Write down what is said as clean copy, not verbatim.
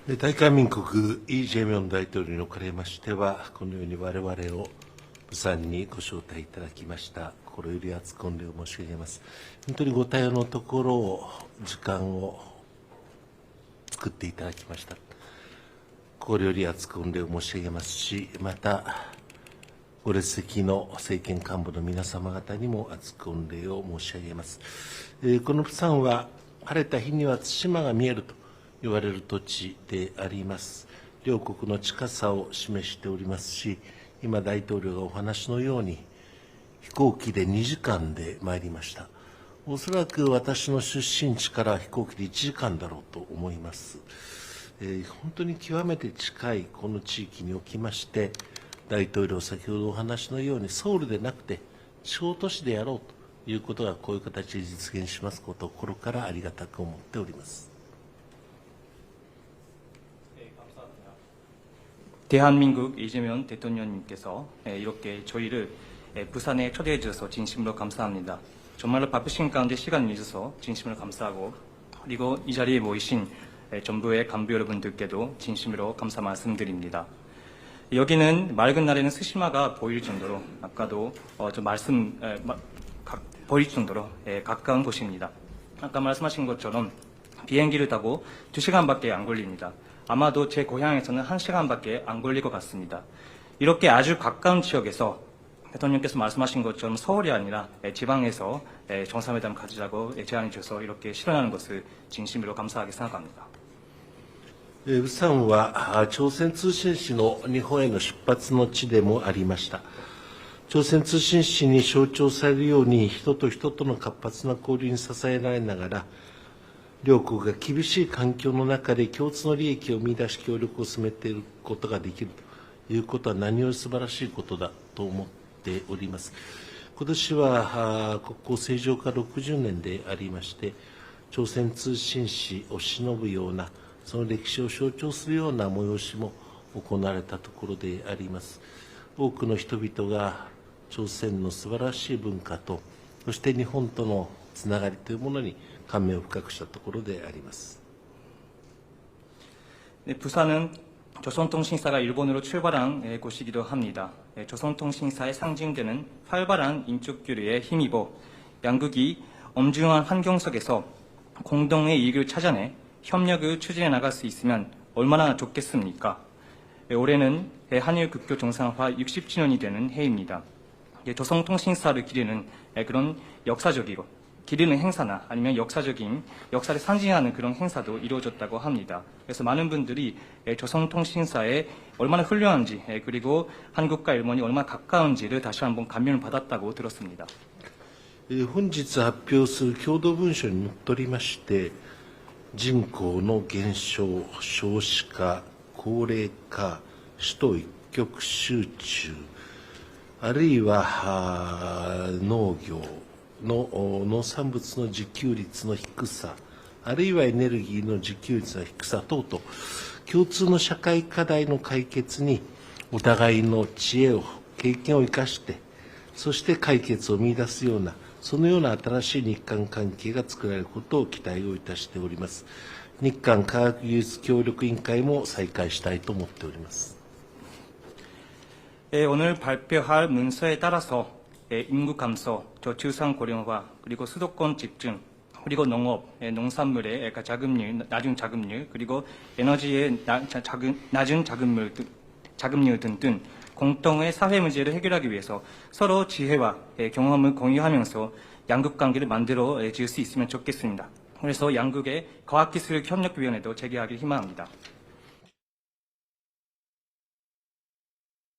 大韓民国イ・ジェミョン大統領におかれましては、このように我々を釜山にご招待いただきました。心より厚く御礼を申し上げます。本当にご対応のところを、時間を作っていただきました。心より厚く御礼を申し上げますし、また、ご列席の政権幹部の皆様方にも厚く御礼を申し上げます。この釜山は、晴れた日には対馬が見えると言われる土地であります。両国の近さを示しておりますし、今大統領がお話のように、飛行機で2時間で参りました。おそらく私の出身地から飛行機で1時間だろうと思います。本当に極めて近いこの地域におきまして、大統領、先ほどお話のように、ソウルでなくて、地方都市でやろうということが、こういう形で実現しますことを心からありがたく思っております。대한민국 이재명 대통령님께서 이렇게 저희를 부산에 초대해 주셔서 진심으로 감사합니다. 정말로 바쁘신 가운데 시간을 내주셔서 진심으로 감사하고, 그리고 이 자리에 모이신 정부의 간부 여러분들께도 진심으로 감사 말씀드립니다. 여기는 맑은 날에는 스시마가 보일 정도로, 아까도 보일 정도로 가까운 곳입니다. 아까 말씀하신 것처럼 비행기를 타고 2시간밖에 안 걸립니다. 아마도 제 고향에서는 1시간밖에 안 걸릴 것 같습니다. 이렇게 아주 가까운 지역에서 대통령께서 말씀하신 것처럼 서울이 아니라 지방에서 정상회담을 가지자고 제안해 주셔서 이렇게 실현하는 것을 진심으로 감사하게 생각합니다. 釜山は朝鮮通信使の日本への出発の地でもありました。朝鮮通信使に象徴されるように、人と人との活発な交流に支えられながら、両国が厳しい環境の中で共通の利益を見出し協力を進めていることができるということは何より素晴らしいことだと思っております。今年は国交正常化60年でありまして、朝鮮通信使を偲ぶような、その歴史を象徴するような催しも行われたところであります。多くの人々が朝鮮の素晴らしい文化と、そして日本とのつながりというものに感銘を深くしたところであります。부산은 조선통신사가 일본으로 출발한 곳이기도 합니다. 조선통신사의 상징되는 활발한 인적교류에 힘입어 양국이 엄중한 환경 속에서 공동의 이익을 찾아내 협력을 추진해 나갈 수 있으면 얼마나 좋겠습니까? 올해는 한일 국교 정상화 60주년이 되는 해입니다. 조선통신사를 기리는 그런 역사적이고 기리는 행사나 아니면 역사를 상징하는 그런 행사도 이루어졌다고 합니다. 그래서 많은 분들이 조선통신사에 얼마나 훌륭한지, 그리고 한국과 일본이 얼마나 가까운지를 다시 한번 감명을 받았다고 들었습니다. 本日発表する共同文書にのっとりまして、人口の減少、少子化、高齢化、首都一極集中、あるいは農業の農産物の自給率の低さ、あるいはエネルギーの自給率の低さ等々、共通の社会課題の解決にお互いの知恵を、経験を生かして、そして解決を見出すような、そのような新しい日韓関係が作られることを期待をいたしております。日韓科学技術協力委員会も再開したいと思っております。오늘 발표할 문서에 따라서 인구 감소, 저출산 고령화, 그리고 수도권 집중, 그리고 농업, 농산물의 낮은 자급률, 그리고 에너지의 낮은 자급률 등등 공동의 사회 문제를 해결하기 위해서 서로 지혜와 경험을 공유하면서 양국 관계를 만들어 질 수 있으면 좋겠습니다. 그래서 양국의 과학기술 협력위원회도 재개하길 희망합니다.